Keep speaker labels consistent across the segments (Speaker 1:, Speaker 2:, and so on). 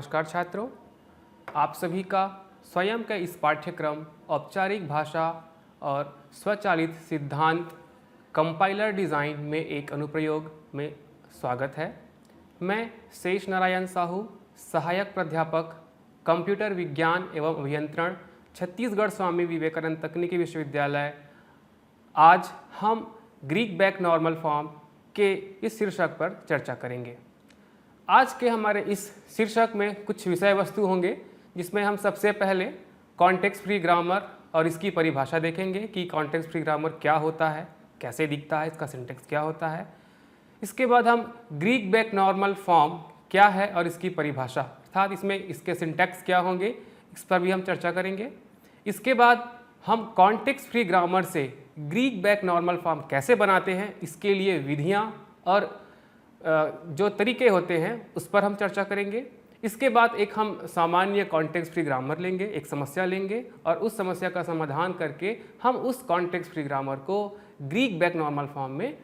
Speaker 1: नमस्कार छात्रों, आप सभी का स्वयं का इस पाठ्यक्रम औपचारिक भाषा और स्वचालित सिद्धांत कंपाइलर डिज़ाइन में एक अनुप्रयोग में स्वागत है। मैं शेष नारायण साहू, सहायक प्राध्यापक कंप्यूटर विज्ञान एवं अभियंत्रण, छत्तीसगढ़ स्वामी विवेकानंद तकनीकी विश्वविद्यालय। आज हम ग्रीक बैक नॉर्मल फॉर्म के इस शीर्षक पर चर्चा करेंगे। आज के हमारे इस शीर्षक में कुछ विषय वस्तु होंगे, जिसमें हम सबसे पहले कॉन्टेक्स्ट फ्री ग्रामर और इसकी परिभाषा देखेंगे कि कॉन्टेक्स्ट फ्री ग्रामर क्या होता है, कैसे दिखता है, इसका सिंटेक्स क्या होता है। इसके बाद हम ग्रीक बैक नॉर्मल फॉर्म क्या है और इसकी परिभाषा अर्थात इसमें इसके सिंटेक्स क्या होंगे, इस पर भी हम चर्चा करेंगे। इसके बाद हम कॉन्टेक्स्ट फ्री ग्रामर से ग्रीक बैक नॉर्मल फॉर्म कैसे बनाते हैं, इसके लिए विधियाँ और जो तरीके होते हैं उस पर हम चर्चा करेंगे। इसके बाद एक हम सामान्य कॉन्टेक्स्ट फ्री ग्रामर लेंगे, एक समस्या लेंगे और उस समस्या का समाधान करके हम उस कॉन्टेक्स्ट फ्री ग्रामर को ग्रीक बैक नॉर्मल फॉर्म में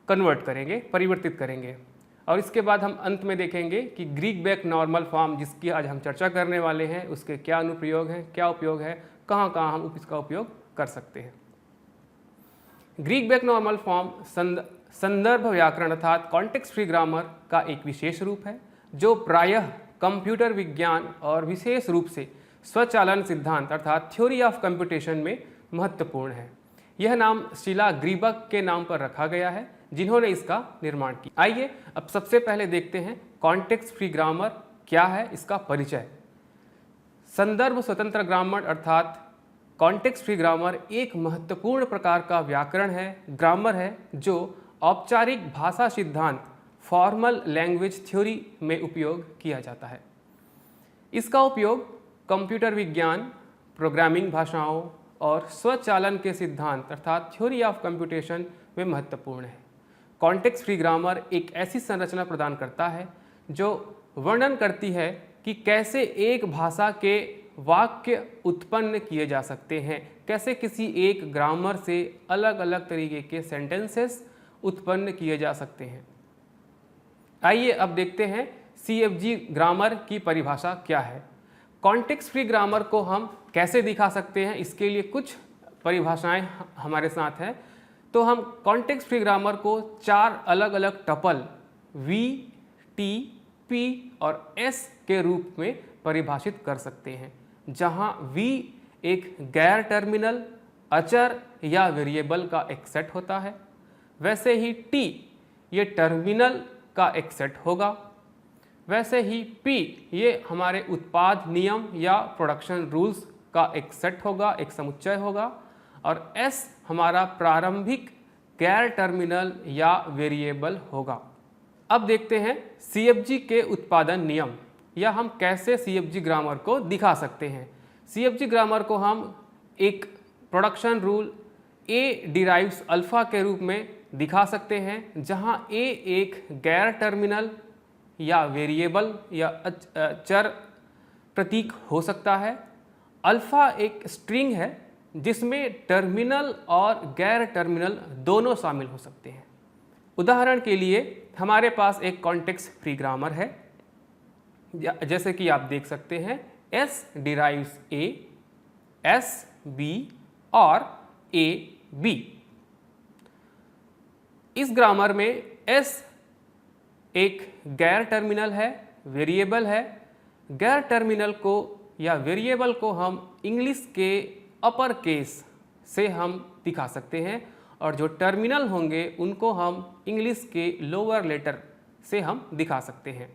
Speaker 1: कन्वर्ट करेंगे, परिवर्तित करेंगे। और इसके बाद हम अंत में देखेंगे कि ग्रीक बैक नॉर्मल फॉर्म जिसकी आज हम चर्चा करने वाले हैं उसके क्या अनुप्रयोग हैं, क्या उपयोग है, कहाँ कहाँ हम इसका उपयोग कर सकते हैं। ग्रीक बैक नॉर्मल फॉर्म संदर्भ व्याकरण अर्थात कॉन्टेक्स्ट फ्री ग्रामर का एक विशेष रूप है, जो प्रायः कंप्यूटर विज्ञान और विशेष रूप से स्वचालन सिद्धांत अर्थात थ्योरी ऑफ कंप्यूटेशन में महत्वपूर्ण है। यह नाम शीला ग्रीबक के नाम पर रखा गया है, जिन्होंने इसका निर्माण किया। आइए अब सबसे पहले देखते हैं कॉन्टेक्स्ट फ्री ग्रामर क्या है, इसका परिचय। संदर्भ स्वतंत्र ग्रामर अर्थात कॉन्टेक्स्ट फ्री ग्रामर एक महत्वपूर्ण प्रकार का व्याकरण है, ग्रामर है, जो औपचारिक भाषा सिद्धांत फॉर्मल लैंग्वेज थ्योरी में उपयोग किया जाता है। इसका उपयोग कंप्यूटर विज्ञान, प्रोग्रामिंग भाषाओं और स्वचालन के सिद्धांत अर्थात थ्योरी ऑफ कंप्यूटेशन में महत्वपूर्ण है। कॉन्टेक्स्ट फ्री ग्रामर एक ऐसी संरचना प्रदान करता है जो वर्णन करती है कि कैसे एक भाषा के वाक्य उत्पन्न किए जा सकते हैं, कैसे किसी एक ग्रामर से अलग अलग तरीके के सेंटेंसेस उत्पन्न किए जा सकते हैं। आइए अब देखते हैं CFG ग्रामर की परिभाषा क्या है। कॉन्टेक्स्ट फ्री ग्रामर को हम कैसे दिखा सकते हैं, इसके लिए कुछ परिभाषाएं हमारे साथ हैं। तो हम कॉन्टेक्स्ट फ्री ग्रामर को 4 अलग अलग टपल V, T, P और S के रूप में परिभाषित कर सकते हैं, जहां V एक गैर टर्मिनल, अचर या वेरिएबल का एक सेट होता है, वैसे ही T ये टर्मिनल का एक सेट होगा, वैसे ही P ये हमारे उत्पाद नियम या प्रोडक्शन रूल्स का एक सेट होगा, एक समुच्चय होगा, और S हमारा प्रारंभिक गैर टर्मिनल या वेरिएबल होगा। अब देखते हैं CFG के उत्पादन नियम, या हम कैसे CFG ग्रामर को दिखा सकते हैं। CFG ग्रामर को हम एक production rule A derives alpha के रूप में दिखा सकते हैं, जहां A एक गैर टर्मिनल या वेरिएबल या चर प्रतीक हो सकता है। अल्फा एक स्ट्रिंग है जिसमें टर्मिनल और गैर टर्मिनल दोनों शामिल हो सकते हैं। उदाहरण के लिए हमारे पास एक कॉन्टेक्स्ट फ्री ग्रामर है, जैसे कि आप देख सकते हैं S derives A, S B और A B। इस ग्रामर में S एक गैर टर्मिनल है, वेरिएबल है। गैर टर्मिनल को या वेरिएबल को हम इंग्लिश के अपर केस से हम दिखा सकते हैं, और जो टर्मिनल होंगे उनको हम इंग्लिश के लोअर लेटर से हम दिखा सकते हैं।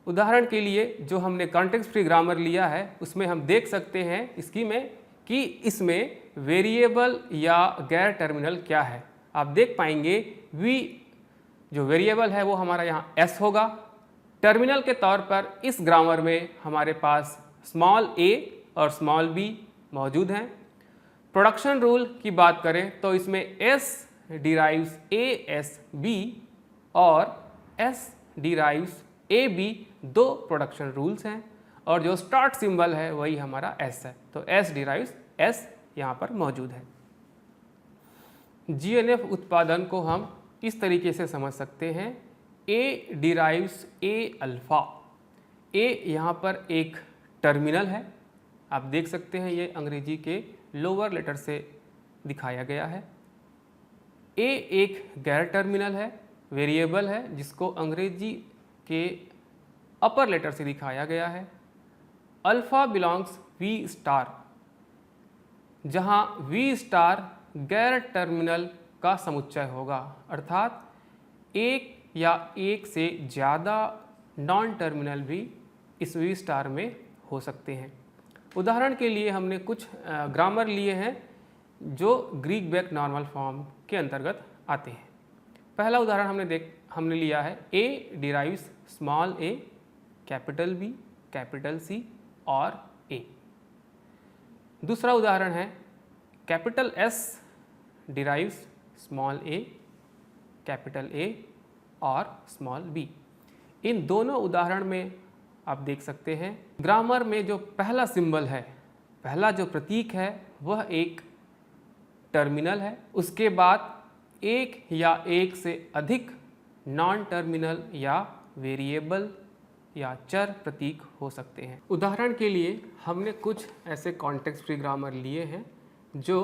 Speaker 1: उदाहरण के लिए जो हमने कॉन्टेक्स्ट फ्री ग्रामर लिया है उसमें हम देख सकते हैं इसकी में कि इसमें वेरिएबल या गैर टर्मिनल क्या है। आप देख पाएंगे V जो वेरिएबल है वो हमारा यहाँ S होगा। टर्मिनल के तौर पर इस ग्रामर में हमारे पास स्मॉल a और स्मॉल b मौजूद हैं। प्रोडक्शन रूल की बात करें तो इसमें S डिराइव्स ASB और S डिराइव्स AB दो प्रोडक्शन रूल्स हैं, और जो स्टार्ट सिंबल है वही हमारा S है, तो S डिराइव्स S यहाँ पर मौजूद है। GNF उत्पादन को हम इस तरीके से समझ सकते हैं, A डिराइव्स A अल्फा। ए यहाँ पर एक टर्मिनल है, आप देख सकते हैं ये अंग्रेजी के लोअर लेटर से दिखाया गया है। ए एक गैर टर्मिनल है, वेरिएबल है, जिसको अंग्रेजी के अपर लेटर से दिखाया गया है। अल्फा बिलोंग्स वी स्टार, जहाँ वी स्टार गैर टर्मिनल का समुच्चय होगा, अर्थात एक या एक से ज़्यादा नॉन टर्मिनल भी इस वी स्टार में हो सकते हैं। उदाहरण के लिए हमने कुछ ग्रामर लिए हैं जो ग्रीक बैक नॉर्मल फॉर्म के अंतर्गत आते हैं। पहला उदाहरण हमने लिया है A derives small A capital B capital C और ए। दूसरा उदाहरण है capital S derives small A capital A और स्मॉल बी। इन दोनों उदाहरण में आप देख सकते हैं ग्रामर में जो पहला सिंबल है, पहला जो प्रतीक है, वह एक टर्मिनल है। उसके बाद एक या एक से अधिक नॉन टर्मिनल या वेरिएबल या चर प्रतीक हो सकते हैं। उदाहरण के लिए हमने कुछ ऐसे कॉन्टेक्स्ट फ्री ग्रामर लिए हैं जो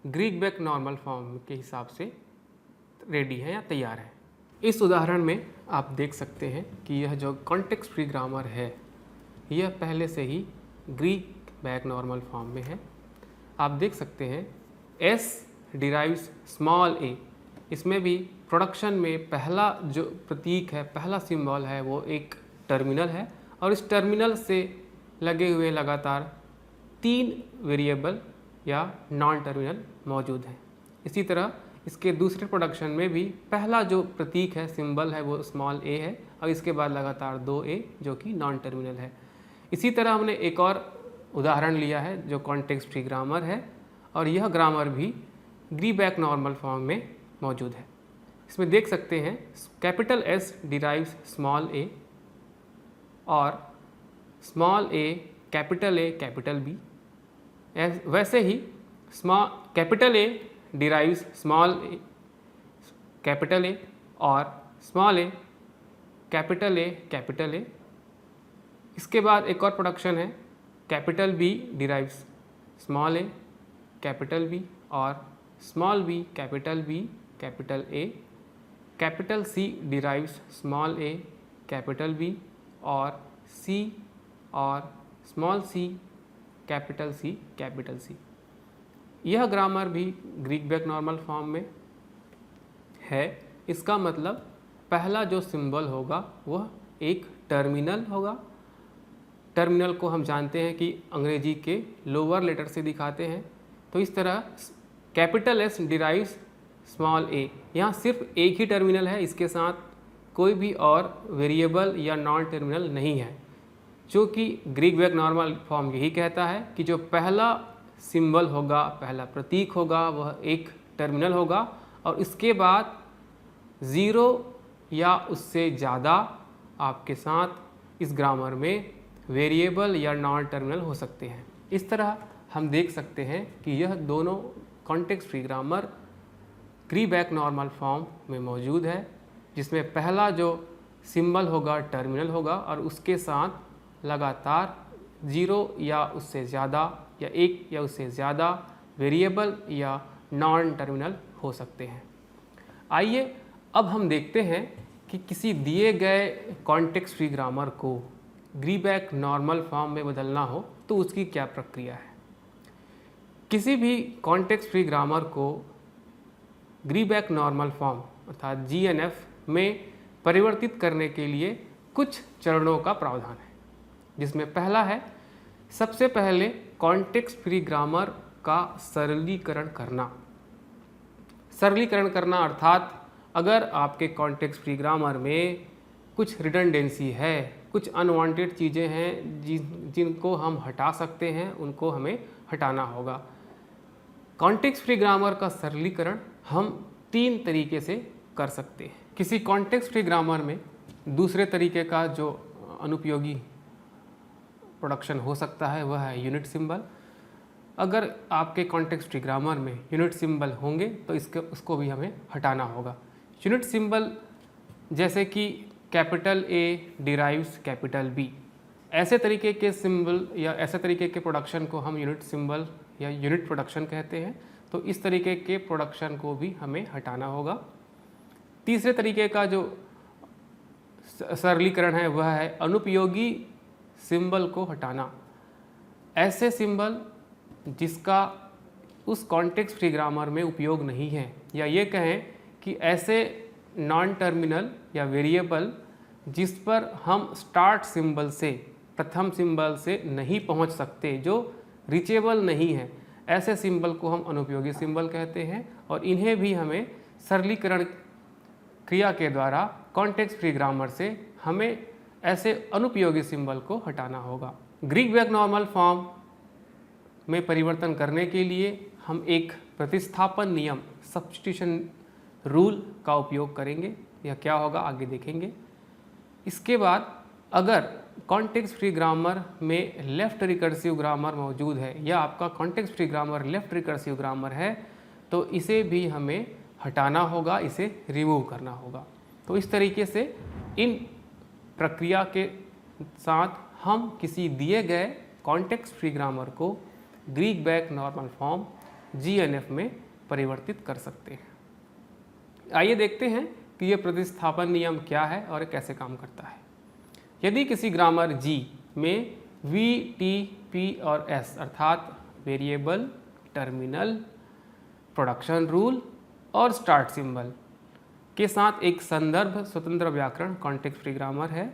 Speaker 1: ग्रीक बैक नॉर्मल फॉर्म के हिसाब से रेडी है या तैयार है। इस उदाहरण में आप देख सकते हैं कि यह जो कॉन्टेक्स्ट फ्री ग्रामर है, यह पहले से ही ग्रीक बैक नॉर्मल फॉर्म में है। आप देख सकते हैं एस डिराइव्स स्मॉल ए, इसमें भी प्रोडक्शन में पहला जो प्रतीक है, पहला सिंबल है, वो एक टर्मिनल है और इस टर्मिनल से लगे हुए लगातार 3 वेरिएबल या नॉन टर्मिनल मौजूद हैं। इसी तरह इसके दूसरे प्रोडक्शन में भी पहला जो प्रतीक है, सिंबल है, वो स्मॉल ए है और इसके बाद लगातार 2 ए जो कि नॉन टर्मिनल है। इसी तरह हमने एक और उदाहरण लिया है जो कॉन्टेक्स्ट फ्री ग्रामर है और यह ग्रामर भी ग्रीक बैक नॉर्मल फॉर्म में मौजूद है। इसमें देख सकते हैं capital S derives small A और स्मॉल ए कैपिटल बी। वैसे ही capital A derives small A capital A और स्मॉल ए कैपिटल ए। इसके बाद एक और प्रोडक्शन है capital B derives small A capital B और small B capital A. Capital C derives small A capital B और सी और स्मॉल सी कैपिटल सी। यह ग्रामर भी ग्रीक बैक नॉर्मल फॉर्म में है। इसका मतलब पहला जो सिंबल होगा वह एक टर्मिनल होगा। टर्मिनल को हम जानते हैं कि अंग्रेजी के लोअर लेटर से दिखाते हैं, तो इस तरह कैपिटल एस डिराइव्स स्मॉल ए, यहाँ सिर्फ एक ही टर्मिनल है, इसके साथ कोई भी और वेरिएबल या नॉन टर्मिनल नहीं है, जो कि ग्रीक बैक नॉर्मल फॉर्म यही कहता है कि जो पहला सिंबल होगा, पहला प्रतीक होगा, वह एक टर्मिनल होगा और इसके बाद 0 या उससे ज़्यादा आपके साथ इस ग्रामर में वेरिएबल या नॉन टर्मिनल हो सकते हैं। इस तरह हम देख सकते हैं कि यह दोनों context free grammar Greek back normal form में मौजूद है, जिसमें पहला जो सिंबल होगा टर्मिनल होगा और उसके साथ लगातार 0 या उससे ज़्यादा या 1 या उससे ज़्यादा वेरिएबल या नॉन टर्मिनल हो सकते हैं। आइए अब हम देखते हैं कि किसी दिए गए कॉन्टेक्स्ट फ्री ग्रामर को ग्रीक बैक नॉर्मल फॉर्म में बदलना हो तो उसकी क्या प्रक्रिया है। किसी भी कॉन्टेक्स्ट फ्री ग्रामर को ग्रीक बैक नॉर्मल फॉर्म अर्थात GNF में परिवर्तित करने के लिए कुछ चरणों का प्रावधान है, जिसमें पहला है सबसे पहले कॉन्टेक्स्ट फ्री ग्रामर का सरलीकरण करना। सरलीकरण करना अर्थात अगर आपके कॉन्टेक्स्ट फ्री ग्रामर में कुछ रिडंडेंसी है, कुछ अनवांटेड चीज़ें हैं जिनको हम हटा सकते हैं, उनको हमें हटाना होगा। कॉन्टेक्स्ट फ्री ग्रामर का सरलीकरण हम 3 तरीके से कर सकते हैं। किसी कॉन्टेक्स्ट फ्री ग्रामर में दूसरे तरीके का जो अनुपयोगी प्रोडक्शन हो सकता है वह है यूनिट सिंबल। अगर आपके कॉन्टेक्स्ट फ्री ग्रामर में यूनिट सिंबल होंगे तो उसको भी हमें हटाना होगा। यूनिट सिंबल जैसे कि capital A derives capital B. ऐसे तरीके के सिंबल या ऐसे तरीके के प्रोडक्शन को हम यूनिट सिंबल या यूनिट प्रोडक्शन कहते हैं। तो इस तरीके के प्रोडक्शन को भी हमें हटाना होगा। तीसरे तरीके का जो सरलीकरण है वह है अनुपयोगी सिंबल को हटाना। ऐसे सिंबल जिसका उस कॉन्टेक्स्ट फ्री ग्रामर में उपयोग नहीं है, या ये कहें कि ऐसे नॉन टर्मिनल या वेरिएबल जिस पर हम स्टार्ट सिंबल से, प्रथम सिंबल से नहीं पहुंच सकते, जो रीचेबल नहीं है, ऐसे सिंबल को हम अनुपयोगी सिंबल कहते हैं। और इन्हें भी हमें सरलीकरण क्रिया के द्वारा कॉन्टेक्स्ट फ्री ग्रामर से हमें ऐसे अनुपयोगी सिंबल को हटाना होगा। ग्रीक बैक नॉर्मल फॉर्म में परिवर्तन करने के लिए हम एक प्रतिस्थापन नियम सब्स्टिट्यूशन रूल का उपयोग करेंगे। यह क्या होगा आगे देखेंगे। इसके बाद अगर कॉन्टेक्स्ट फ्री ग्रामर में लेफ्ट रिकर्सिव ग्रामर मौजूद है या आपका context free grammar left recursive grammar है, तो इसे भी हमें हटाना होगा, इसे रिमूव करना होगा। तो इस तरीके से इन प्रक्रिया के साथ हम किसी दिए गए कॉन्टेक्स्ट फ्री ग्रामर को Greek back normal form GNF में परिवर्तित कर सकते हैं। आइए देखते हैं कि यह प्रतिस्थापन नियम क्या है और कैसे काम करता है। यदि किसी ग्रामर G में V, T, P और S अर्थात वेरिएबल, टर्मिनल, प्रोडक्शन रूल और स्टार्ट सिंबल के साथ एक संदर्भ स्वतंत्र व्याकरण कॉन्टेक्स्ट फ्री ग्रामर है,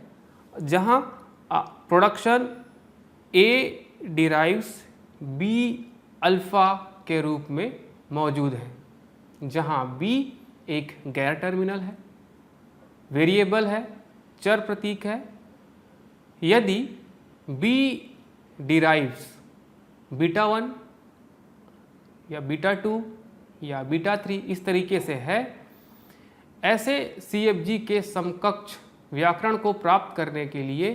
Speaker 1: जहां production A derives B alpha के रूप में मौजूद है, जहां B एक गैर टर्मिनल है, वेरिएबल है, चर प्रतीक है। यदि B डिराइव्स बीटा 1 या बीटा 2 या बीटा 3 इस तरीके से है, ऐसे CFG के समकक्ष व्याकरण को प्राप्त करने के लिए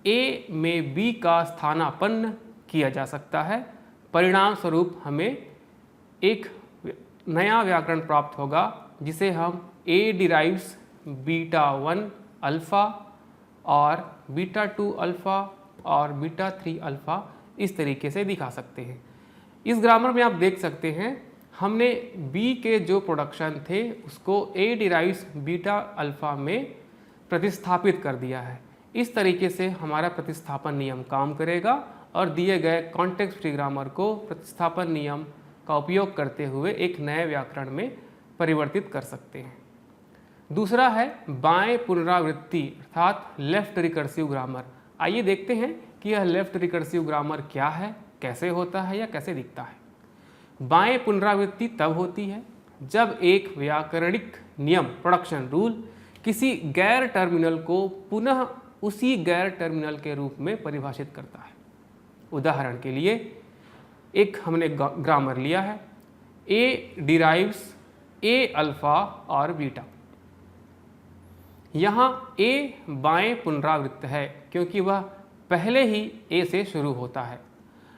Speaker 1: A में B का स्थानापन्न किया जा सकता है। परिणाम स्वरूप हमें एक नया व्याकरण प्राप्त होगा जिसे हम A डिराइव्स बीटा 1 अल्फ़ा और बीटा 2 अल्फ़ा और बीटा 3 अल्फ़ा इस तरीके से दिखा सकते हैं। इस ग्रामर में आप देख सकते हैं हमने B के जो प्रोडक्शन थे उसको A डिराइव्स बीटा अल्फ़ा में प्रतिस्थापित कर दिया है। इस तरीके से हमारा प्रतिस्थापन नियम काम करेगा और दिए गए कॉन्टेक्स्ट फ्री ग्रामर को प्रतिस्थापन नियम का उपयोग करते हुए एक नए व्याकरण में परिवर्तित कर सकते हैं। दूसरा है बाएं पुनरावृत्ति अर्थात लेफ्ट रिकर्सिव ग्रामर। आइए देखते हैं कि यह लेफ्ट रिकर्सिव ग्रामर क्या है, कैसे होता है या कैसे दिखता है। बाएं पुनरावृत्ति तब होती है जब एक व्याकरणिक नियम प्रोडक्शन रूल किसी गैर टर्मिनल को पुनः उसी गैर टर्मिनल के रूप में परिभाषित करता है। उदाहरण के लिए एक हमने ग्रामर लिया है A डिराइव्स A अल्फ़ा और बीटा। यहाँ A बाएं पुनरावृत्त है क्योंकि वह पहले ही A से शुरू होता है।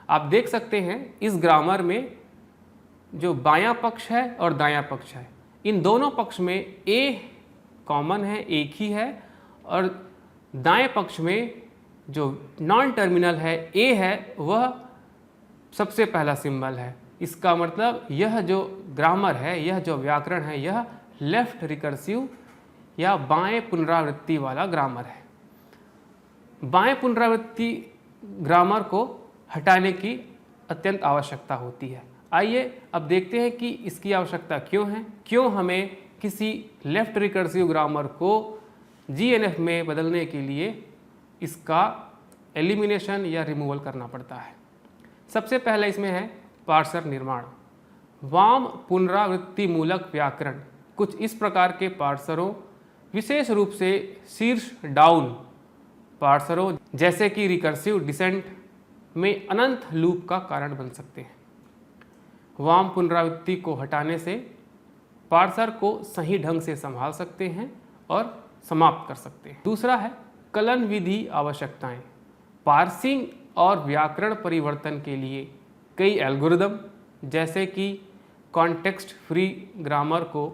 Speaker 1: आप देख सकते हैं इस ग्रामर में जो बायां पक्ष है और दायां पक्ष है, इन दोनों पक्ष में A कॉमन है, एक ही है, और दाएं पक्ष में जो नॉन टर्मिनल है A है वह सबसे पहला सिंबल है। इसका मतलब यह जो ग्रामर है, यह जो व्याकरण है, यह लेफ्ट रिकर्सिव या बाएं पुनरावृत्ति वाला ग्रामर है। बाएं पुनरावृत्ति ग्रामर को हटाने की अत्यंत आवश्यकता होती है। आइए अब देखते हैं कि इसकी आवश्यकता क्यों है, क्यों हमें किसी लेफ्ट रिकर्सिव ग्रामर को GNF में बदलने के लिए इसका एलिमिनेशन या रिमूवल करना पड़ता है। सबसे पहले इसमें है पार्सर निर्माण। वाम पुनरावृत्ति मूलक व्याकरण कुछ इस प्रकार के पार्सरों, विशेष रूप से शीर्ष डाउन पार्सरों जैसे कि रिकर्सिव डिसेंट में अनंत लूप का कारण बन सकते हैं। वाम पुनरावृत्ति को हटाने से पार्सर को सही ढंग से संभाल सकते हैं और समाप्त कर सकते हैं। दूसरा है कलन विधि आवश्यकताएं। पार्सिंग और व्याकरण परिवर्तन के लिए कई एल्गोरिदम जैसे कि कॉन्टेक्स्ट फ्री ग्रामर को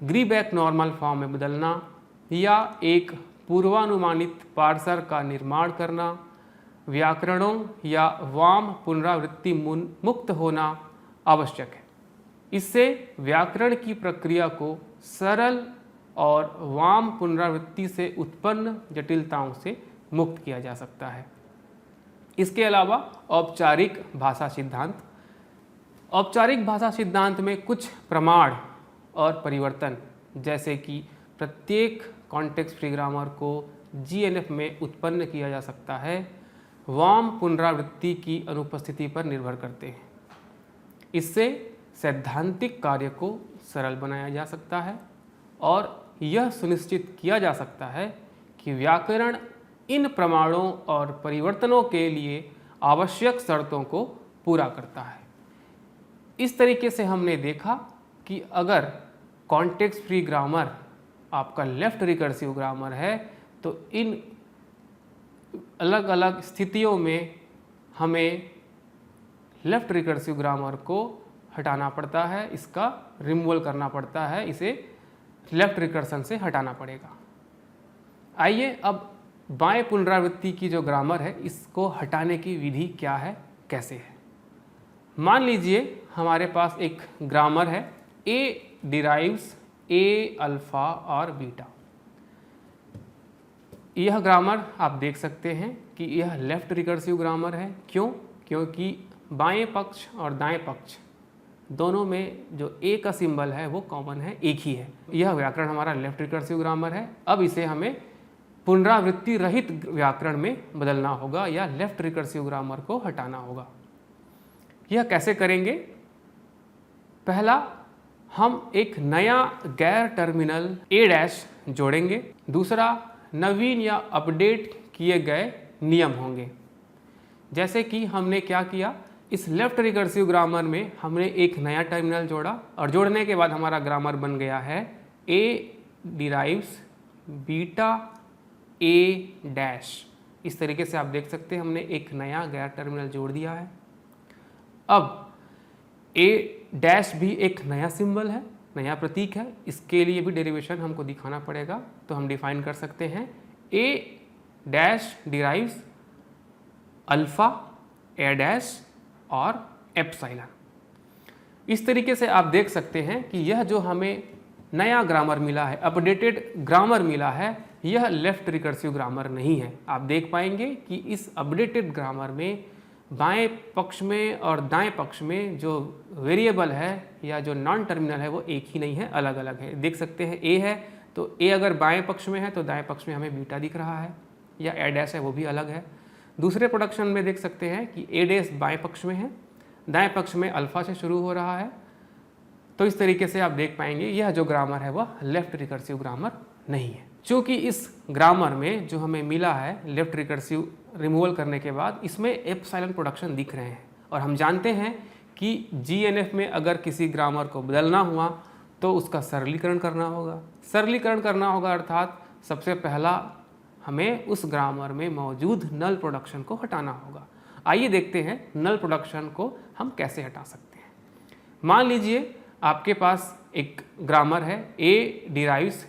Speaker 1: ग्रीबैक नॉर्मल फॉर्म में बदलना या एक पूर्वानुमानित पार्सर का निर्माण करना, व्याकरणों या वाम पुनरावृत्ति मुक्त होना आवश्यक है। इससे व्याकरण की प्रक्रिया को सरल और वाम पुनरावृत्ति से उत्पन्न जटिलताओं से मुक्त किया जा सकता है। इसके अलावा औपचारिक भाषा सिद्धांत। औपचारिक भाषा सिद्धांत में कुछ प्रमाण और परिवर्तन, जैसे कि प्रत्येक कॉन्टेक्स्ट फ्री ग्रामर को जीएनएफ में उत्पन्न किया जा सकता है, वाम पुनरावृत्ति की अनुपस्थिति पर निर्भर करते हैं। इससे सैद्धांतिक कार्य को सरल बनाया जा सकता है और यह सुनिश्चित किया जा सकता है कि व्याकरण इन प्रमाणों और परिवर्तनों के लिए आवश्यक शर्तों को पूरा करता है। इस तरीके से हमने देखा कि अगर कॉन्टेक्स्ट फ्री ग्रामर आपका लेफ्ट रिकर्सिव ग्रामर है तो इन अलग अलग स्थितियों में हमें लेफ्ट रिकर्सिव ग्रामर को हटाना पड़ता है, इसका रिमूवल करना पड़ता है, इसे लेफ्ट रिकर्सन से हटाना पड़ेगा। आइए अब बाएं पुनरावृत्ति की जो ग्रामर है इसको हटाने की विधि क्या है, कैसे है। मान लीजिए हमारे पास एक ग्रामर है ए डिराइव्स ए अल्फा और बीटा। यह ग्रामर आप देख सकते हैं कि यह लेफ्ट रिकर्सिव ग्रामर है। क्यों? क्योंकि बाएं पक्ष और दाएं पक्ष दोनों में जो ए का सिंबल है वो कॉमन है, एक ही है। यह व्याकरण हमारा लेफ्ट रिकर्सिव ग्रामर है। अब इसे हमें पुनरावृत्ति रहित व्याकरण में बदलना होगा या लेफ्ट रिकर्सिव ग्रामर को हटाना होगा। यह कैसे करेंगे? पहला, हम एक नया गैर टर्मिनल ए डैश जोड़ेंगे। दूसरा, नवीन या अपडेट किए गए नियम होंगे। जैसे कि हमने क्या किया, इस लेफ्ट रिकर्सिव ग्रामर में हमने एक नया टर्मिनल जोड़ा और जोड़ने के बाद हमारा ग्रामर बन गया है A derives beta A dash. इस तरीके से आप देख सकते हैं हमने एक नया गैर टर्मिनल जोड़ दिया है। अब ए डैश भी एक नया सिंबल है, नया प्रतीक है, इसके लिए भी डेरिवेशन हमको दिखाना पड़ेगा। तो हम डिफाइन कर सकते हैं ए dash derives alpha A dash और एप्सिलॉन। इस तरीके से आप देख सकते हैं कि यह जो हमें नया ग्रामर मिला है, अपडेटेड ग्रामर मिला है, यह लेफ्ट रिकर्सिव ग्रामर नहीं है। आप देख पाएंगे कि इस अपडेटेड ग्रामर में बाएं पक्ष में और दाएं पक्ष में जो वेरिएबल है या जो नॉन टर्मिनल है वो एक ही नहीं है, अलग अलग है। देख सकते हैं ए है तो ए अगर बाएं पक्ष में है तो दाएं पक्ष में हमें बीटा दिख रहा है, या ए डैश है वो भी अलग है। दूसरे प्रोडक्शन में देख सकते हैं कि ए डैश बाएं पक्ष में है, दाएं पक्ष में अल्फा से शुरू हो रहा है। तो इस तरीके से आप देख पाएंगे यह जो ग्रामर है वह लेफ्ट रिकर्सिव ग्रामर नहीं है। चूँकि इस ग्रामर में जो हमें मिला है लेफ्ट रिकर्सिव रिमूवल करने के बाद, इसमें एप्सिलॉन प्रोडक्शन दिख रहे हैं और हम जानते हैं कि जीएनएफ में अगर किसी ग्रामर को बदलना हुआ तो उसका सरलीकरण करना होगा। सरलीकरण करना होगा अर्थात सबसे पहला हमें उस ग्रामर में मौजूद नल प्रोडक्शन को हटाना होगा। आइए देखते हैं नल प्रोडक्शन को हम कैसे हटा सकते हैं। मान लीजिए आपके पास एक ग्रामर है A derives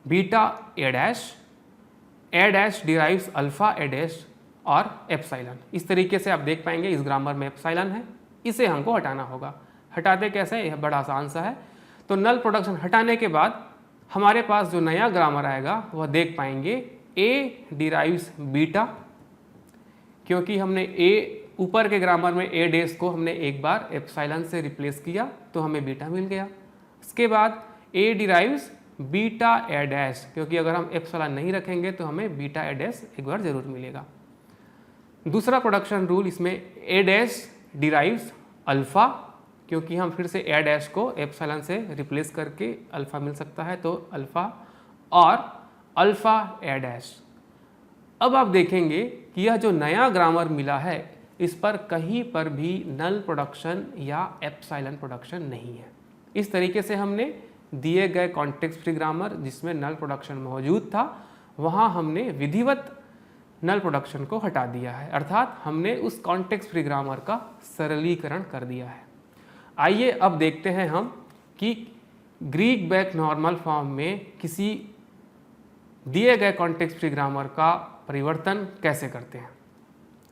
Speaker 1: beta A dash derives alpha A dash और एप्सिलॉन। इस तरीके से आप देख पाएंगे इस ग्रामर में एप्सिलॉन है, इसे हमको हटाना होगा। हटाते कैसे? यह बड़ा आसान सा है। तो नल प्रोडक्शन हटाने के बाद हमारे पास जो नया ग्रामर आएगा वह देख पाएंगे ए डिराइव्स बीटा, क्योंकि हमने ए ऊपर के ग्रामर में ए डैश को हमने एक बार एप्सिलॉन से रिप्लेस किया तो हमें बीटा मिल गया। इसके बाद ए डिराइव्स बीटा ए डैश, क्योंकि अगर हम एप्सिलॉन नहीं रखेंगे तो हमें बीटा ए डैश एक बार जरूर मिलेगा। दूसरा प्रोडक्शन रूल इसमें ए डैश डिराइव्स अल्फा, क्योंकि हम फिर से ए डैश को एप्सिलॉन से रिप्लेस करके अल्फा मिल सकता है तो अल्फा और अल्फा ए डैश। अब आप देखेंगे कि यह जो नया ग्रामर मिला है इस पर कहीं पर भी नल प्रोडक्शन या एप्सिलॉन प्रोडक्शन नहीं है। इस तरीके से हमने दिए गए कॉन्टेक्स्ट फ्री ग्रामर जिसमें नल प्रोडक्शन मौजूद था वहाँ हमने विधिवत नल प्रोडक्शन को हटा दिया है, अर्थात हमने उस कॉन्टेक्स्ट फ्री ग्रामर का सरलीकरण कर दिया है। आइए अब देखते हैं हम कि ग्रीक बैक नॉर्मल फॉर्म में किसी दिए गए कॉन्टेक्स्ट फ्री ग्रामर का परिवर्तन कैसे करते हैं,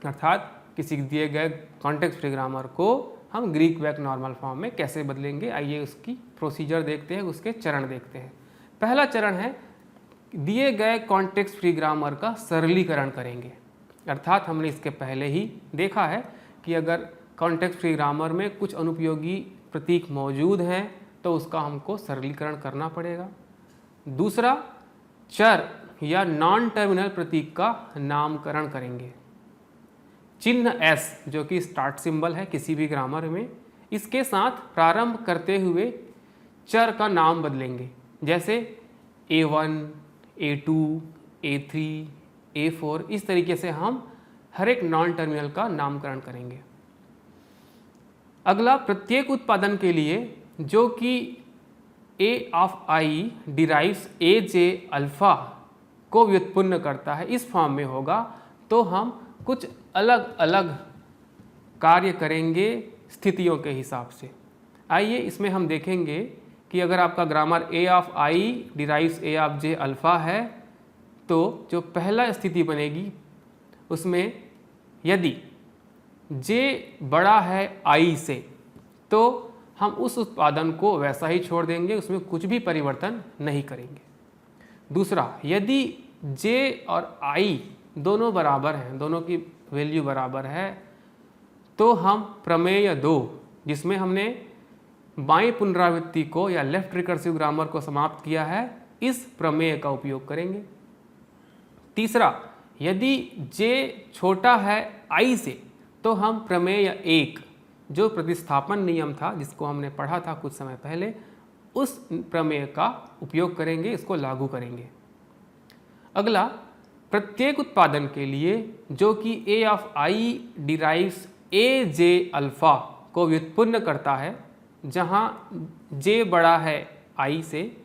Speaker 1: अर्थात किसी दिए गए कॉन्टेक्स्ट फ्री ग्रामर को हम ग्रीक बैक नॉर्मल फॉर्म में कैसे बदलेंगे। आइए उसकी प्रोसीजर देखते हैं, उसके चरण देखते हैं। पहला चरण है दिए गए कॉन्टेक्स्ट फ्री ग्रामर का सरलीकरण करेंगे, अर्थात हमने इसके पहले ही देखा है कि अगर कॉन्टेक्स्ट फ्री ग्रामर में कुछ अनुपयोगी प्रतीक मौजूद हैं तो उसका हमको सरलीकरण करना पड़ेगा। दूसरा, चर या नॉन टर्मिनल प्रतीक का नामकरण करेंगे। चिन्ह S जो कि स्टार्ट सिंबल है किसी भी ग्रामर में, इसके साथ प्रारंभ करते हुए चर का नाम बदलेंगे, जैसे A1, A2, A3, A4। इस तरीके से हम हर एक नॉन टर्मिनल का नामकरण करेंगे। अगला, प्रत्येक उत्पादन के लिए जो कि A of I derives AJ alpha को व्युत्पन्न करता है, इस फॉर्म में होगा तो हम कुछ अलग अलग कार्य करेंगे स्थितियों के हिसाब से। आइए इसमें हम देखेंगे कि अगर आपका grammar A of I derives A of J alpha है तो जो पहला स्थिति बनेगी उसमें यदि J बड़ा है I से तो हम उस उत्पादन को वैसा ही छोड़ देंगे, उसमें कुछ भी परिवर्तन नहीं करेंगे। दूसरा, यदि J और I दोनों बराबर हैं, दोनों की वैल्यू बराबर है, तो हम प्रमेय 2 जिसमें हमने बाईं पुनरावृत्ति को या लेफ्ट रिकर्सिव ग्रामर को समाप्त किया है, इस प्रमेय का उपयोग करेंगे। तीसरा, यदि J छोटा है I से तो हम प्रमेय 1 जो प्रतिस्थापन नियम था जिसको हमने पढ़ा था कुछ समय पहले, उस प्रमेय का उपयोग करेंगे, इसको लागू करेंगे। अगला, प्रत्येक उत्पादन के लिए जो कि A of I derives AJ alpha को व्युत्पन्न करता है, जहां J बड़ा है I से,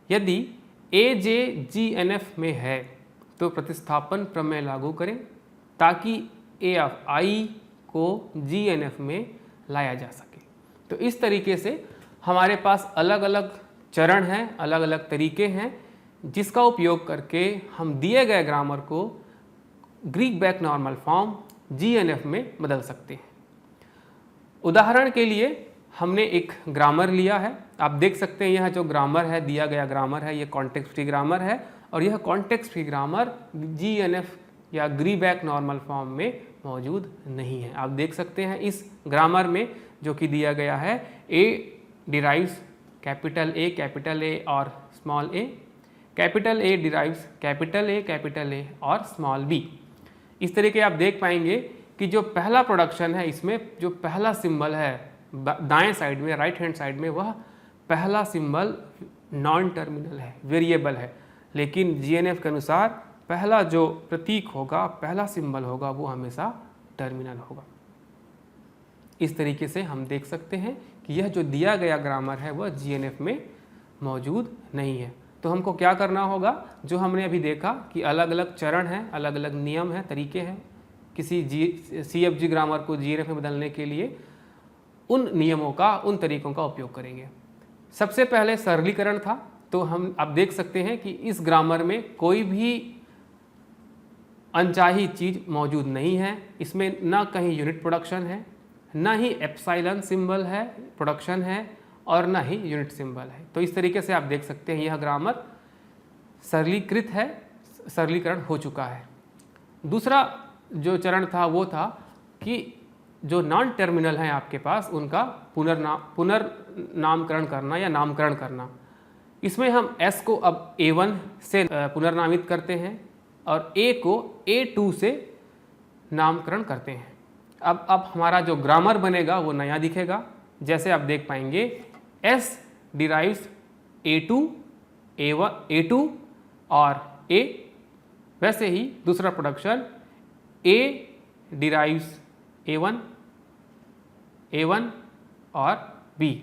Speaker 1: यदि AJ GNF में है तो प्रतिस्थापन प्रमेय लागू करें ताकि A ऑफ I को GNF में लाया जा सके। तो इस तरीके से हमारे पास अलग अलग चरण हैं, अलग अलग तरीके हैं जिसका उपयोग करके हम दिए गए ग्रामर को Greek back normal form GNF में बदल सकते हैं। उदाहरण के लिए हमने एक ग्रामर लिया है, आप देख सकते हैं यह जो ग्रामर है, दिया गया ग्रामर है, यह कॉन्टेक्स्ट फ्री ग्रामर है और यह कॉन्टेक्स्ट फ्री ग्रामर GNF या ग्रीक बैक नॉर्मल फॉर्म में मौजूद नहीं है। आप देख सकते हैं इस ग्रामर में जो कि दिया गया है A डिराइव्स कैपिटल A और small a, capital A derives capital A और स्मॉल b। इस तरीके आप देख पाएंगे कि जो पहला प्रोडक्शन है इसमें जो पहला सिंबल है दाएं साइड में, राइट हैंड साइड में, वह पहला सिंबल नॉन टर्मिनल है, वेरिएबल है, लेकिन GNF के अनुसार पहला जो प्रतीक होगा, पहला सिंबल होगा, वो हमेशा टर्मिनल होगा। इस तरीके से हम देख सकते हैं कि यह जो दिया गया ग्रामर है वह GNF में मौजूद नहीं है। तो हमको क्या करना होगा, जो हमने अभी देखा कि अलग अलग चरण हैं, अलग अलग नियम हैं, तरीके हैं किसी CFG ग्रामर को GNF में बदलने के लिए, उन नियमों का, उन तरीकों का उपयोग करेंगे। सबसे पहले सरलीकरण था, तो हम आप देख सकते हैं कि इस ग्रामर में कोई भी अनचाही चीज़ मौजूद नहीं है। इसमें ना कहीं यूनिट प्रोडक्शन है, ना ही एप्सिलॉन सिंबल है प्रोडक्शन है, और ना ही यूनिट सिंबल है। तो इस तरीके से आप देख सकते हैं यह ग्रामर सरलीकृत है, सरलीकरण हो चुका है। दूसरा जो चरण था वो था कि जो नॉन टर्मिनल हैं आपके पास उनका पुनर्नामकरण करना या नामकरण करना। इसमें हम S को अब A1 से पुनर्नामित करते हैं और A को A2 से नामकरण करते हैं। अब हमारा जो ग्रामर बनेगा वो नया दिखेगा। जैसे आप देख पाएंगे S डिराइव्स A2 और A, वैसे ही दूसरा प्रोडक्शन A डिराइव्स A1 और B।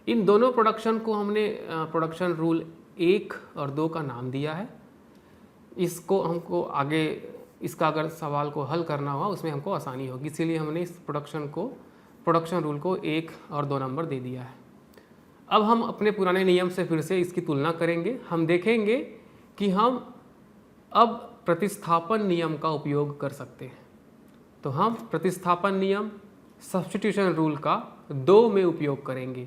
Speaker 1: इन दोनों प्रोडक्शन को हमने प्रोडक्शन रूल 1 और 2 का नाम दिया है। इसको हमको आगे इसका अगर सवाल को हल करना हुआ उसमें हमको आसानी होगी, इसीलिए हमने इस प्रोडक्शन रूल को 1 और 2 नंबर दे दिया है। अब हम अपने पुराने नियम से फिर से इसकी तुलना करेंगे। हम देखेंगे कि हम अब प्रतिस्थापन नियम का उपयोग कर सकते हैं। तो हम प्रतिस्थापन नियम सब्स्टिट्यूशन रूल का 2 में उपयोग करेंगे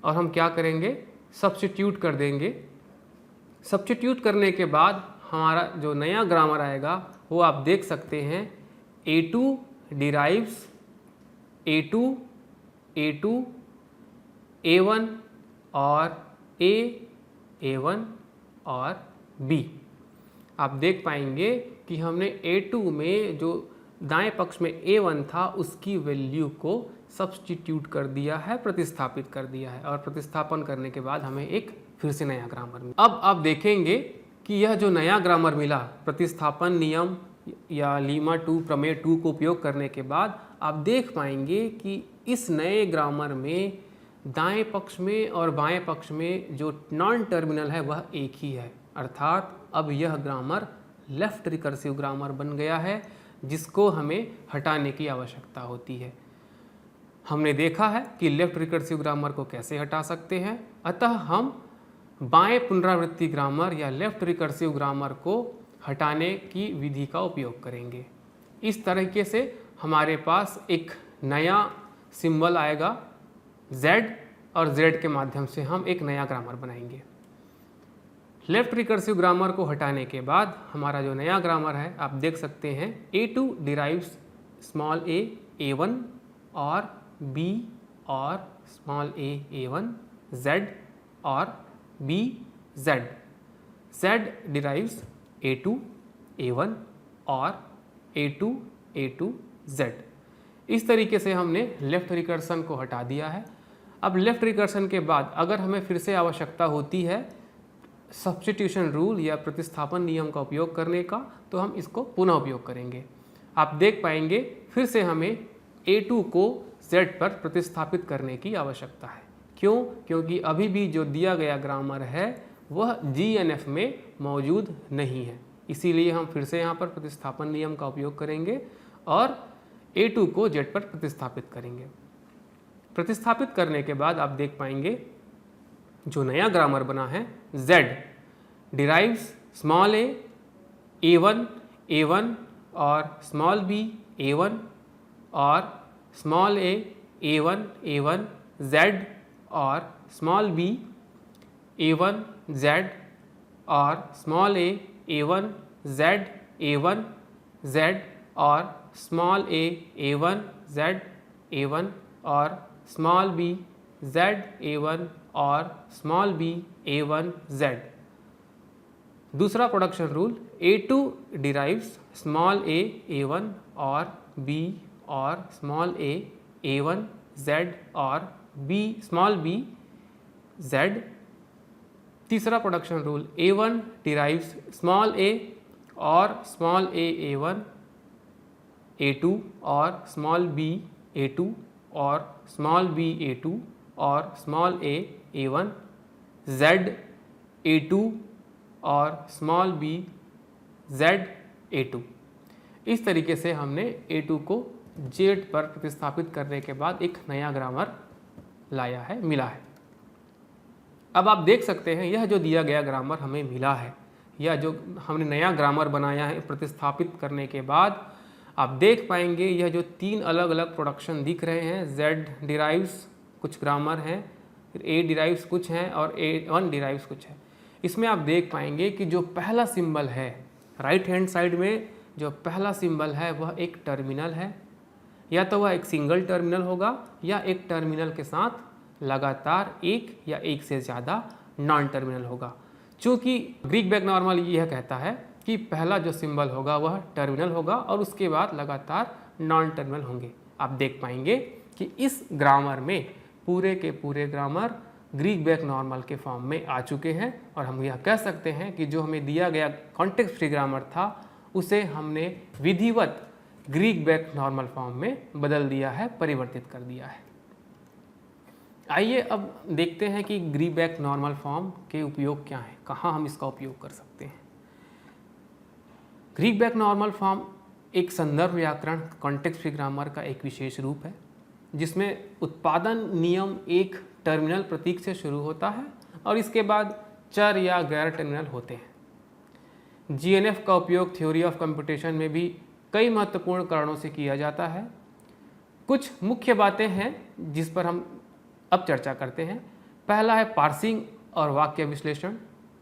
Speaker 1: और हम क्या करेंगे, सब्स्टिट्यूट कर देंगे। सब्स्टिट्यूट करने के बाद हमारा जो नया ग्रामर आएगा वो आप देख सकते हैं, A2 डिराइव्स A2 A1 और A1 और B। आप देख पाएंगे कि हमने A2 में जो दाएं पक्ष में A1 था उसकी वैल्यू को सब्स्टिट्यूट कर दिया है, प्रतिस्थापित कर दिया है, और प्रतिस्थापन करने के बाद हमें एक फिर से नया ग्रामर मिला। अब आप देखेंगे कि यह जो नया ग्रामर मिला प्रतिस्थापन नियम या लीमा 2 प्रमेय 2 को उपयोग करने के बाद आप देख पाएंगे कि इस नए ग्रामर में दाएं पक्ष में और बाएं पक्ष में जो नॉन टर्मिनल है वह एक ही है, अर्थात अब यह ग्रामर लेफ्ट रिकर्सिव ग्रामर बन गया है जिसको हमें हटाने की आवश्यकता होती है। हमने देखा है कि लेफ्ट रिकर्सिव ग्रामर को कैसे हटा सकते हैं, अतः हम बाएं पुनरावृत्ति ग्रामर या लेफ्ट रिकर्सिव ग्रामर को हटाने की विधि का उपयोग करेंगे। इस तरीके से हमारे पास एक नया सिंबल आएगा Z, और Z के माध्यम से हम एक नया ग्रामर बनाएंगे। लेफ्ट रिकर्सिव ग्रामर को हटाने के बाद हमारा जो नया ग्रामर है आप देख सकते हैं, A2 derives small a A1 और B और स्मॉल a A1 Z और B Z। Z derives A2 A1 और A2 Z। इस तरीके से हमने लेफ्ट रिकर्सन को हटा दिया है। अब लेफ्ट रिकर्सन के बाद अगर हमें फिर से आवश्यकता होती है सब्स्टिट्यूशन रूल या प्रतिस्थापन नियम का उपयोग करने का, तो हम इसको पुनः उपयोग करेंगे। आप देख पाएंगे फिर से हमें A2 को Z पर प्रतिस्थापित करने की आवश्यकता है। क्यों? क्योंकि अभी भी जो दिया गया ग्रामर है वह GNF में मौजूद नहीं है, इसीलिए हम फिर से यहाँ पर प्रतिस्थापन नियम का उपयोग करेंगे और A2 को Z पर प्रतिस्थापित करेंगे। प्रतिस्थापित करने के बाद आप देख पाएंगे जो नया ग्रामर बना है Z derives small a A1 और स्मॉल b A1 और स्मॉल a A1 Z और स्मॉल b A1 Z और स्मॉल a A1 Z और स्मॉल a A1 Z और स्मॉल b Z और स्मॉल b A1 Z। दूसरा production rule A2 derives small a A1 और B और small a A1 Z और B small b Z। तीसरा production rule A1 derives small a और small a A1 A2 और small b A2 और small b A2 और small a A1 Z A2 और small b Z A2। इस तरीके से हमने A2 को Z पर प्रतिस्थापित करने के बाद एक नया ग्रामर लाया है, मिला है। अब आप देख सकते हैं यह जो दिया गया ग्रामर हमें मिला है, या जो हमने नया ग्रामर बनाया है प्रतिस्थापित करने के बाद आप देख पाएंगे यह जो 3 अलग अलग प्रोडक्शन दिख रहे हैं, Z डिराइव्स कुछ ग्रामर हैं, फिर A डिराइव्स कुछ हैं और A1 डिराइव्स कुछ है। इसमें आप देख पाएंगे कि जो पहला सिंबल है राइट हैंड साइड में, जो पहला सिंबल है वह एक टर्मिनल है, या तो वह एक सिंगल टर्मिनल होगा या एक टर्मिनल के साथ लगातार एक या एक से ज़्यादा नॉन टर्मिनल होगा। चूँकि ग्रीक बैक नॉर्मल यह कहता है कि पहला जो सिंबल होगा वह टर्मिनल होगा और उसके बाद लगातार नॉन टर्मिनल होंगे। आप देख पाएंगे कि इस ग्रामर में पूरे के पूरे ग्रामर ग्रीक बैक नॉर्मल के फॉर्म में आ चुके हैं, और हम यह कह सकते हैं कि जो हमें दिया गया कॉन्टेक्स्ट फ्री ग्रामर था उसे हमने विधिवत ग्रीक बैक नॉर्मल फॉर्म में बदल दिया है, परिवर्तित कर दिया है। आइए अब देखते हैं कि ग्रीक बैक नॉर्मल फॉर्म के उपयोग क्या हैं, कहाँ हम इसका उपयोग कर सकते हैं। ग्रीक बैक नॉर्मल फॉर्म एक संदर्भ व्याकरण कॉन्टेक्स्ट फ्री ग्रामर का एक विशेष रूप है जिसमें उत्पादन नियम एक टर्मिनल प्रतीक से शुरू होता है और इसके बाद चर या गैर टर्मिनल होते हैं। जीएनएफ का उपयोग थ्योरी ऑफ कंप्यूटेशन में भी कई महत्वपूर्ण कारणों से किया जाता है। कुछ मुख्य बातें हैं जिस पर हम अब चर्चा करते हैं। पहला है पार्सिंग और वाक्य विश्लेषण।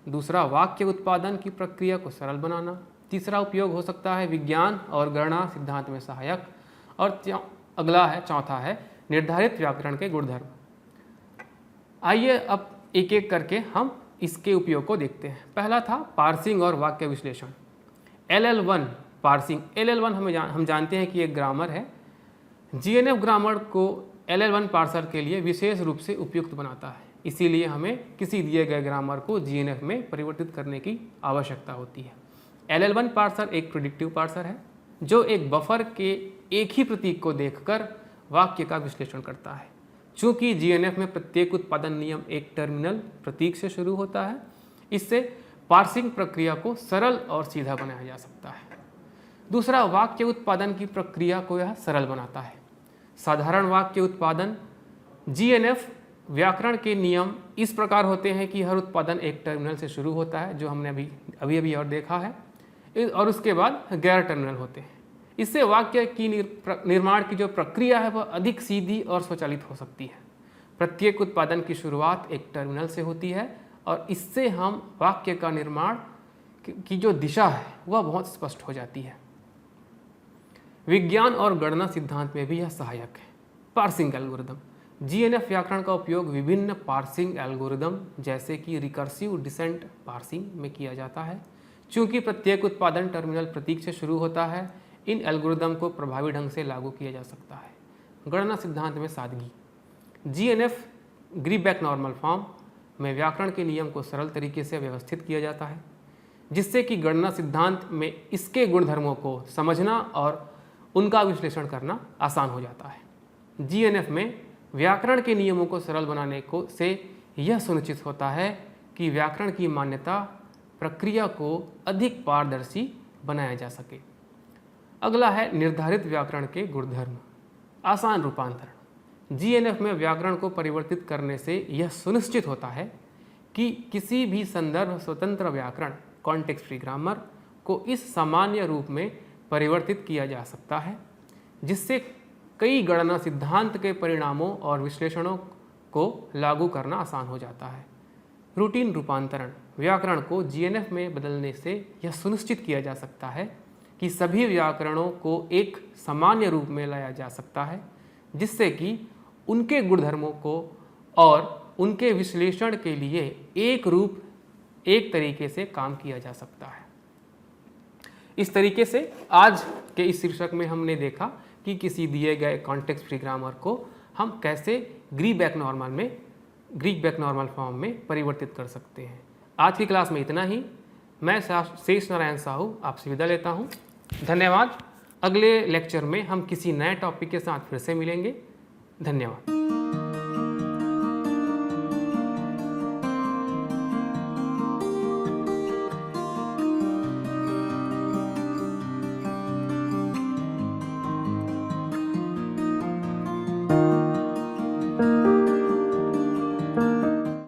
Speaker 1: दूसरा, वाक्य उत्पादन की प्रक्रिया को सरल बनाना। तीसरा उपयोग हो सकता है विज्ञान और गणना सिद्धांत में सहायक। और चौथा है निर्धारित व्याकरण के गुणधर्म। आइए अब एक एक करके हम इसके उपयोग को देखते हैं। पहला था पार्सिंग और वाक्य विश्लेषण। LL1 parsing. LL1 हम जानते हैं कि एक ग्रामर है। जीएनएफ ग्रामर को LL1 पार्सर के लिए विशेष रूप से उपयुक्त बनाता है। इसीलिए हमें किसी दिए गए ग्रामर को जीएनएफ में परिवर्तित करने की आवश्यकता होती है। LL1 पार्सर एक प्रिडिक्टिव पार्सर है जो एक बफर के एक ही प्रतीक को देखकर वाक्य का विश्लेषण करता है। चूंकि जीएनएफ में प्रत्येक उत्पादन नियम एक टर्मिनल प्रतीक से शुरू होता है, इससे पार्सिंग प्रक्रिया को सरल और सीधा बनाया जा सकता है। दूसरा, वाक्य उत्पादन की प्रक्रिया को यह सरल बनाता है। साधारण वाक्य उत्पादन जीएनएफ व्याकरण के नियम इस प्रकार होते हैं कि हर उत्पादन एक टर्मिनल से शुरू होता है, जो हमने अभी और देखा है, और उसके बाद गैर टर्मिनल होते हैं। इससे वाक्य की निर्माण की जो प्रक्रिया है वह अधिक सीधी और स्वचालित हो सकती है। प्रत्येक उत्पादन की शुरुआत एक टर्मिनल से होती है और इससे हम वाक्य का निर्माण की जो दिशा है वह बहुत स्पष्ट हो जाती है। विज्ञान और गणना सिद्धांत में भी यह सहायक है। Parsing algorithm. जीएनएफ व्याकरण का उपयोग विभिन्न पार्सिंग एल्गोरिदम जैसे कि रिकर्सिव डिसेंट पार्सिंग में किया जाता है। चूंकि प्रत्येक उत्पादन टर्मिनल प्रतीक से शुरू होता है, इन एल्गोरिदम को प्रभावी ढंग से लागू किया जा सकता है। गणना सिद्धांत में सादगी। जीएनएफ ग्रीबैक नॉर्मल फॉर्म में व्याकरण के नियम को सरल तरीके से व्यवस्थित किया जाता है, जिससे कि गणना सिद्धांत में इसके गुणधर्मों को समझना और उनका विश्लेषण करना आसान हो जाता है। जीएनएफ में व्याकरण के नियमों को सरल बनाने से यह सुनिश्चित होता है कि व्याकरण की मान्यता प्रक्रिया को अधिक पारदर्शी बनाया जा सके। अगला है निर्धारित व्याकरण के गुणधर्म। आसान रूपांतरण। जीएनएफ में व्याकरण को परिवर्तित करने से यह सुनिश्चित होता है कि किसी भी संदर्भ स्वतंत्र व्याकरण कॉन्टेक्स्ट फ्री ग्रामर को इस सामान्य रूप में परिवर्तित किया जा सकता है, जिससे कई गणना सिद्धांत के परिणामों और विश्लेषणों को लागू करना आसान हो जाता है। रूटीन रूपांतरण। व्याकरण को जीएनएफ में बदलने से यह सुनिश्चित किया जा सकता है कि सभी व्याकरणों को एक सामान्य रूप में लाया जा सकता है, जिससे कि उनके गुणधर्मों को और उनके विश्लेषण के लिए एक तरीके से काम किया जा सकता है। इस तरीके से आज के इस शीर्षक में हमने देखा कि किसी दिए गए कॉन्टेक्स्ट फ्री ग्रामर को हम कैसे ग्रीबैक नॉर्मल फॉर्म में परिवर्तित कर सकते हैं। आज की क्लास में इतना ही। मैं शेष नारायण साहू आपसे विदा लेता हूँ। धन्यवाद। अगले लेक्चर में हम किसी नए टॉपिक के साथ फिर से मिलेंगे। धन्यवाद।